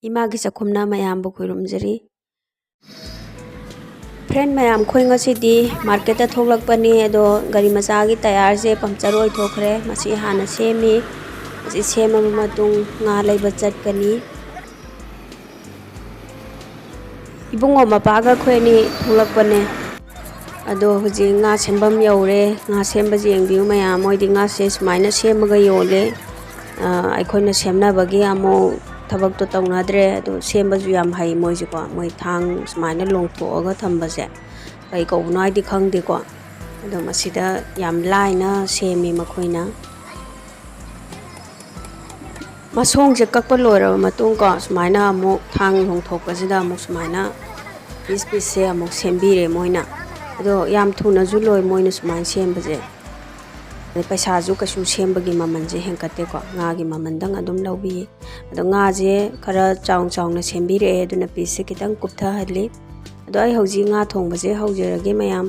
Imangi चखुमना मयाम खुरुमजरी friend मयाम खोई ngasidi market ता थोलकपनी अदो गाड़ी मचागी टायर से पंक्चर ओइ थोखरे मसी हाना सेमी मसी सेमा मतुंग nga लैबा चटकनी इबुंगो मपागा खोइनी थोलकपने अदो हुजी nga सेंबम यौरे nga सेंबा जेंगबिउ मयाम मोइदि nga से सुमाइना सेमगा योले आइखोइना सेमनाबगी अमो थबक तो तौनाद्रे अदो सेमबजु याम हाई मोइजिको मोइ थांग सुमाइना लोंथोअगा थंबसे कई कौबनो आइदि खंगदेको अदो मसिदा याम लाइना सेमी मखोइना मसोंगसे कक्पा लोइरबा मतुंग को सुमाइना अमो थांग लोंथोकपसिदा अमो सुमाइना पीस पीस से अमो सेमबिरे मोइना अदो याम थुनाजु लोइ मोइना सुमाइन सेमबजे पैसाजु कछु सेमबगी ममनजे हेंकतेको ngaगी ममनदंग अदुम लौबी अदो ngaजे खरा चाउंग चाउंगना सेमबिरे अदुना पीस से खितंग कुप्था हदली अदो आई हौजी nga थोंबजे हौजरगे मयाम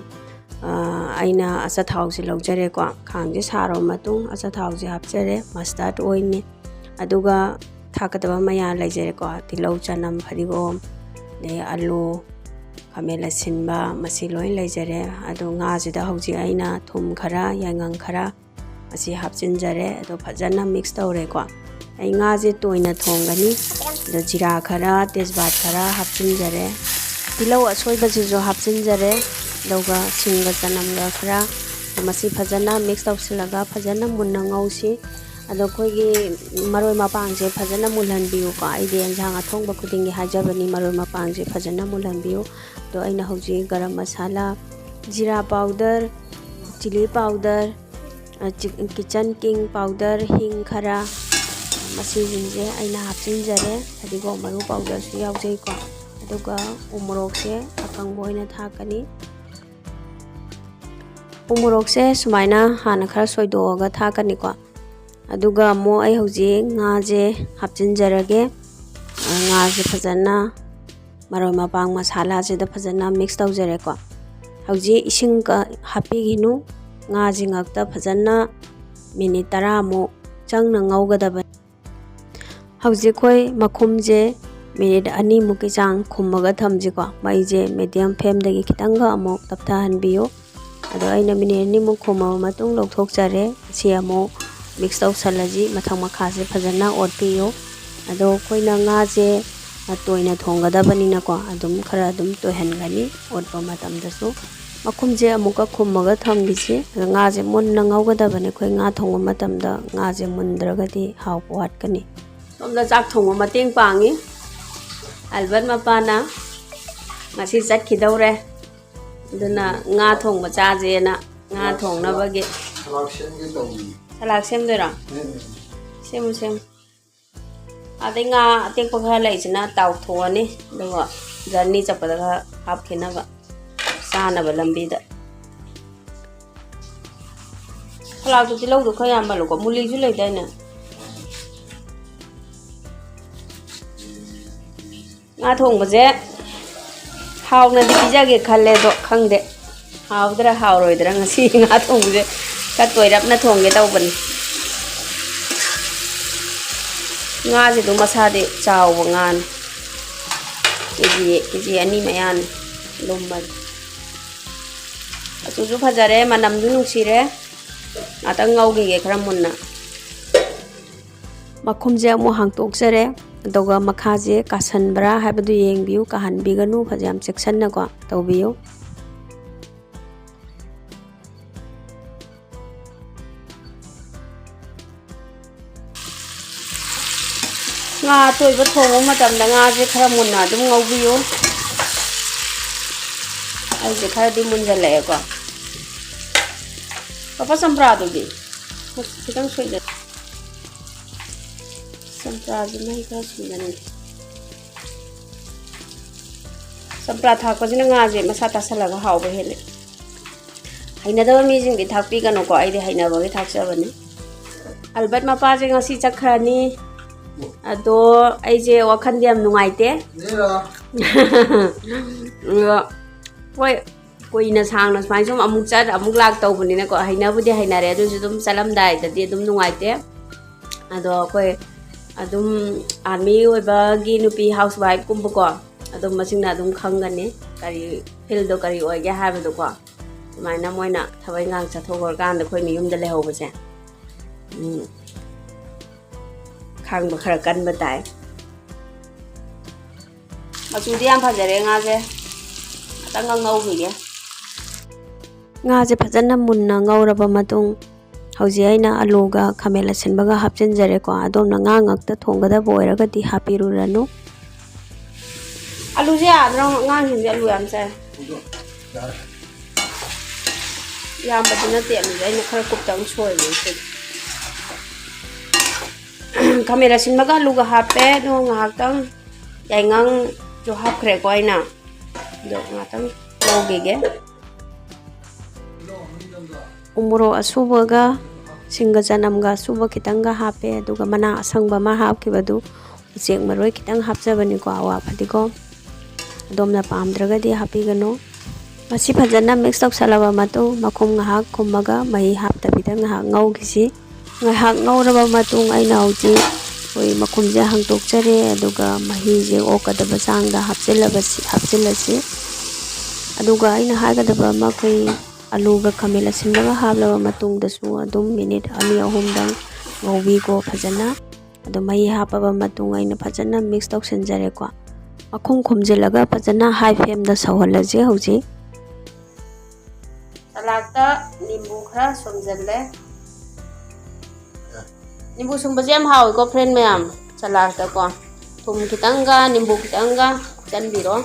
आइना असा थाउसे लौजरेको खांगजे सारो मतुंग असा थाउसे हापजरे मस्टर्ड ओइलनि अदुगा थाकदबा मया लैजरेको तिलौ चनम फरिगोम ले आलू खामेला सिनबा मसी लोइ लैजरे अदो ngaजिदा हौजी आइना थुम खरा यांगंग खरा मसी हापचिनजरे अदो फजना मिक्स तौरेको आई ngaजे तोइना थोंगनी अदो जीरा खरा तेजपात खरा हापचिनजरे तिलौ असोइबजिजो हापचिनजरे दौगा सिंगा चनमगा खरा मसी फजना मिक्स तौसलगा फजना मुन्ना ngौसी अदो खोइगी मरोय मपांगजे फजना मुलहनबियुको आइदि एंजांग अथोंबा खुदिंगी हाजबनी मरोय मपांगजे फजना मुलहनबियु तो आइना हौजी garam masala jeera powder chilli powder kitchen king powder hing खरा मसी जिंजे आइना हापचिनजरे फदिगो मरु पाउडर सु यावजैको अदुगा उमरोक से अकंगबो ओइना थाकनी उमरोक से सुमाइना हाना खरा सोइदोगा थाकनीको अदुगा मो आई हौजी ngaजे हापचिनजरगे ngaजे फजना मरोय मपांग मसाला से द फजना मिक्स तौजरेको हौजी इसिंग का हापिगिनु ngaji ngakta फजना मिनिट 10 मो चंगना ngौगदब हौजी खोइ मखुमजे मिनिट 2 मुकी चांग खुमगा थमजिको माइजे मीडियम फ्लेम दगी खितंगा अमो तपथा हनबियो अदो आइना मिनिट 2 मु खुमा मतुंग लौथोकजरे सि अमो मिक्स तौसलजी मथंग मखासे फजना ओटपियो अदो खोइना ngaजे तोइना थोंगदबनिनाको अदुम खरा अदुम तोहनगनी ओटपा मतमदसु मखुमजे अमुका खुमगा थमगिसे ngaजे मुन्ना ngौगदबने खोइ nga थोंग मतमदा ngaजे मुंद्रगदि हावपो वाटकनी सोमदा चाक थोंग मतेंग पांगी अल्बत मपाना ngasi चटखिदौरे अदुना nga थोंग चाजेना nga थोंगनबगे सलाक सेमदोरा सेमु सेम आदे nga अतेक खरा लैजना ताउथोनी दुगा जर्नी चपदा हापखिनबा सानबा लंबीदा सलाक तो तिलौ दो खया मलको मुलीजु लैदाइना nga थोंबजे हावनादि पिजागे खल्ले दो खंगदे हावदरा हावरोइदरा ngasi nga थोंबजे का तोइरपना थोंगे तौबनी ngaje do masade chawo ngan keji ani mayan lomban asuju phajare manam du nungsire atang ngauge ge khara munna makhumje amu hangtoksare doga makhaje kasanbra habadu yengbiu kahanbiganu phajam section ko tawbiu nga toiba thongo matamda ngaje khara munna dum ngaubiyo ai je khara di munjale ko papa sampra dogi kitang soida sampra jina ka sindane sampra tha ko jina ngaje masata salaga hawba hele haina da mi jing di thakpi gano ko ai de haina ba ge thakjabani albat mapa je ngasi chakhrani अदो आइजे वखन दियम नुंगाइते कोइ कोइना सांगना स्माइ सम अमुक चट अमुक लाक तौबनिना को हैनाबुदि हैनारे अदुजु दुम चलमदाइ ददि दुम नुंगाइते अदो कोइ ꯑꯗꯨꯝ ꯑꯥꯔꯃꯤ ꯑꯣꯏꯕꯒꯤ ꯅꯨꯄꯤ ꯍꯥꯎꯁ ꯋꯥꯏꯐ ꯀꯨꯝꯕꯀꯣ ꯑꯗꯨꯝ ꯃꯁꯤꯡꯅ ꯑꯗꯨꯝ ꯈꯪꯒꯅꯤ ꯀꯔꯤ ꯐꯤꯜꯗꯣ ꯀꯔꯤ ꯑꯣꯏꯒꯦ ꯍꯥꯏꯕꯗꯣꯀꯣ ꯑꯗꯨꯃꯥꯏꯅ ꯃꯣꯏꯅ ꯊꯕꯛ ꯏꯪꯈꯥꯡ ꯆꯠꯊꯣꯛꯈ꯭ꯔꯀꯥꯟꯗ ꯑꯩꯈꯣꯏꯅ ꯌꯨꯝꯗ ꯂꯩꯍꯧꯕꯁꯦ ꯈꯥꯡꯕ ꯈꯔ ꯀꯟꯕ ꯇꯥꯏ ꯃꯆꯨꯗꯤ ꯌꯥꯝ ꯐꯖꯔꯦ ꯉꯥꯁꯦ ꯈꯤꯇꯪꯒ ꯉꯧꯈꯤꯒꯦ ꯉꯥꯁꯦ ꯐꯖꯅ ꯃꯨꯟꯅ ꯉꯧꯔꯕ ꯃꯇꯨꯡ ꯍꯧꯖꯤꯛ ꯑꯩꯅ ꯑꯂꯨꯒ ꯈꯥꯃꯦꯟ ꯑꯁꯤꯟꯕꯒ ꯍꯥꯞꯆꯤꯟꯖꯔꯦꯀꯣ ꯑꯗꯣꯝꯅ ꯉꯥ ꯉꯛꯇ ꯊꯣꯡꯒꯗꯕ ꯑꯣꯏꯔꯒꯗꯤ ꯍꯥꯞꯄꯤꯔꯨꯔꯅꯨ ꯑꯂꯨꯁꯦ ꯌꯥꯗ꯭ꯔꯣ ꯑꯉꯥꯡꯁꯤꯡꯁꯦ ꯑꯂꯨ ꯌꯥꯝ ꯆꯥꯏ ꯌꯥꯝꯕꯗꯤ ꯅꯠꯇꯦ ꯑꯂꯨꯁꯦ ꯑꯩꯅ ꯈꯔ ꯀꯨꯞꯇꯪ ꯁꯣꯏꯔꯦ ꯈꯥꯃꯦꯟ ꯑꯁꯤꯟꯕꯒ ꯑꯂꯨꯒ ꯍꯥꯞꯄꯦ ꯑꯗꯨꯒ ꯉꯥꯏꯍꯥꯛꯇꯪ ꯌꯥꯏꯉꯪꯁꯨ ꯍꯥꯞꯈ꯭ꯔꯦꯀꯣ ꯑꯩꯅ ꯑꯗꯣ ꯉꯥꯏꯍꯥꯛꯇꯪ ꯉꯧꯈꯤꯒꯦ ꯎꯃꯣꯔꯣꯛ ꯑꯁꯨꯕꯒ ꯁꯤꯡꯒ ꯆꯅꯝꯒ ꯑꯁꯨꯕ ꯈꯤꯇꯪꯒ ꯍꯥꯞꯄꯦ ꯑꯗꯨꯒ ꯃꯅꯥ ꯑꯁꯪꯕ ꯑꯃ ꯍꯥꯞꯈꯤꯕꯗꯨ ꯎꯆꯦꯛ ꯃꯔꯣꯏ ꯈꯤꯇꯪ ꯍꯥꯞꯆꯕꯅꯤꯀꯣ ꯑꯋꯥ ꯐꯗꯤꯒꯣꯝ ꯑꯗꯣꯝꯅ ꯄꯥꯝꯗ꯭ꯔꯒꯗꯤ ꯍꯥꯞꯄꯤꯒꯅꯨ ꯃꯁꯤ ꯐꯖꯅ ꯃꯤꯛꯁ ꯇꯧꯁꯜꯂꯕ ꯃꯇꯨꯡ ꯃꯈꯨꯝ ꯉꯥꯏꯍꯥꯛ ꯈꯨꯝꯃꯒ ꯃꯍꯤ ꯍꯥꯞꯇꯕꯤꯗ ꯉꯥꯏꯍꯥꯛ ꯉꯧꯈꯤꯁꯤ ꯉꯥꯏꯍꯥꯛ ꯉꯧꯔꯕ ꯃꯇꯨꯡ ꯑꯩꯅ ꯍꯧꯖꯤꯛ ꯑꯩꯈꯣꯏ ꯃꯈꯨꯝꯁꯦ ꯍꯥꯡꯇꯣꯛꯆꯔꯦ ꯑꯗꯨꯒ ꯃꯍꯤꯁꯦ ꯑꯣꯛꯀꯗꯕ ꯆꯥꯡꯗ ꯍꯥꯞꯆꯤꯜꯂꯁꯤ ꯑꯗꯨꯒ ꯑꯩꯅ ꯍꯥꯏꯒꯗꯕ ꯑꯃ ꯑꯩꯈꯣꯏ ꯑꯂꯨꯒ ꯈꯥꯃꯦꯟ ꯑꯁꯤꯟꯕꯒ ꯍꯥꯞꯂꯕ ꯃꯇꯨꯡꯗꯁꯨ ꯑꯗꯨꯝ ꯃꯤꯅꯤꯠ 2-3ꯗꯪ ꯉꯧꯕꯤꯀꯣ ꯐꯖꯅ ꯑꯗꯣ ꯃꯍꯤ ꯍꯥꯞꯄꯕ ꯃꯇꯨꯡ ꯑꯩꯅ ꯐꯖꯅ ꯃꯤꯛꯁ ꯇꯧꯁꯤꯟꯖꯔꯦꯀꯣ ꯃꯈꯨꯝ ꯈꯨꯝꯖꯤꯜꯂꯒ ꯐꯖꯅ ꯍꯥꯏ ꯐ꯭ꯂꯦꯝꯗ ꯁꯧꯍꯜꯂꯁꯤ ꯍꯧꯖꯤꯛ ꯁꯂꯥꯗꯇ ꯅꯤꯝꯕꯨ ꯈꯔ ꯁꯣꯝꯖꯤꯜꯂꯦ ꯅꯤꯝꯕꯨ ꯁꯨꯝꯕꯁꯦ ꯌꯥꯝ ꯍꯥꯎꯋꯤꯀꯣ ꯐ꯭ꯔꯦꯟ ꯃꯌꯥꯝ ꯁꯂꯥꯗꯇꯀꯣ ꯊꯨꯝ ꯈꯤꯇꯪꯒ ꯅꯤꯝꯕꯨ ꯈꯤꯇꯪꯒ ꯍꯥꯞꯆꯤꯟꯕꯤꯔꯣ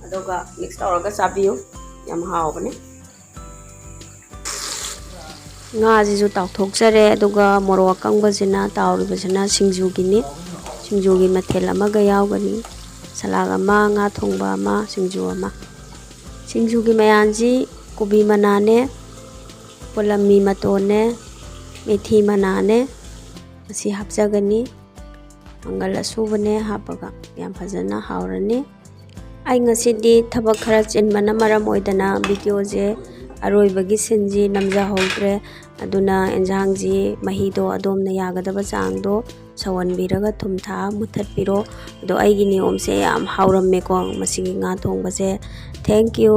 ꯑꯗꯨꯒ ꯃꯤꯛꯁ ꯇꯧꯔꯒ ꯆꯥꯕꯤꯌꯨ ꯌꯥꯝ ꯍꯥꯎꯕꯅꯦ ꯉꯥꯁꯤꯁꯨ ꯇꯥꯎꯊꯣꯛꯆꯔꯦ ꯑꯗꯨꯒ ꯃꯣꯔꯣꯛ ꯑꯀꯪꯕꯁꯤꯅ ꯇꯥꯎꯔꯤꯕꯁꯤꯅ ꯁꯤꯡꯖꯨꯒꯤꯅꯤ ꯁꯤꯡꯖꯨꯒꯤ ꯃꯊꯦꯜ ꯑꯃꯒ ꯌꯥꯎꯒꯅꯤ ꯁꯂꯥꯗ ꯑꯃ ꯉꯥ ꯊꯣꯡꯕ ꯑꯃ ꯁꯤꯡꯖꯨ ꯑꯃ ꯁꯤꯡꯖꯨꯒꯤ ꯃꯌꯥꯟꯁꯤ ꯀꯣꯕꯤ ꯃꯅꯥꯅꯦ ꯀꯣꯂꯝꯃꯤ ꯃꯇꯣꯟꯅꯦ ꯃꯦꯊꯤ ꯃꯅꯥꯅꯦ ꯃꯁꯤ ꯍꯥꯞꯆꯒꯅꯤ ꯃꯪꯒꯜ ꯑꯁꯨꯕꯅꯦ ꯍꯥꯞꯄꯒ ꯌꯥꯝ ꯐꯖꯅ ꯍꯥꯎꯔꯅꯤ ꯑꯩ ꯉꯁꯤꯗꯤ ꯊꯕꯛ ꯈꯔ ꯆꯤꯟꯕꯅ ꯃꯔꯝ ꯑꯣꯏꯗꯅ ꯚꯤꯗꯤꯑꯣꯁꯦ ꯑꯔꯣꯏꯕꯒꯤ ꯁꯤꯟꯁꯤ ꯅꯝꯖꯍꯧꯗ꯭ꯔꯦ ꯑꯗꯨꯅ ꯑꯦꯟꯁꯥꯡꯁꯤ ꯃꯍꯤꯗꯣ ꯑꯗꯣꯝꯅ ꯌꯥꯒꯗꯕ ꯆꯥꯡꯗꯣ ꯁꯧꯍꯟꯕꯤꯔꯒ ꯊꯨꯝ ꯊꯥꯛꯑ ꯃꯨꯊꯠꯄꯤꯔꯣ ꯑꯗꯣ ꯑꯩꯒꯤ ꯅꯤꯌꯣꯝꯁꯦ ꯌꯥꯝ ꯍꯥꯎꯔꯝꯃꯦꯀꯣ ꯃꯁꯤꯒꯤ ꯉꯥ ꯊꯣꯡꯕꯁꯦ ꯊꯦꯡꯛ ꯌꯨ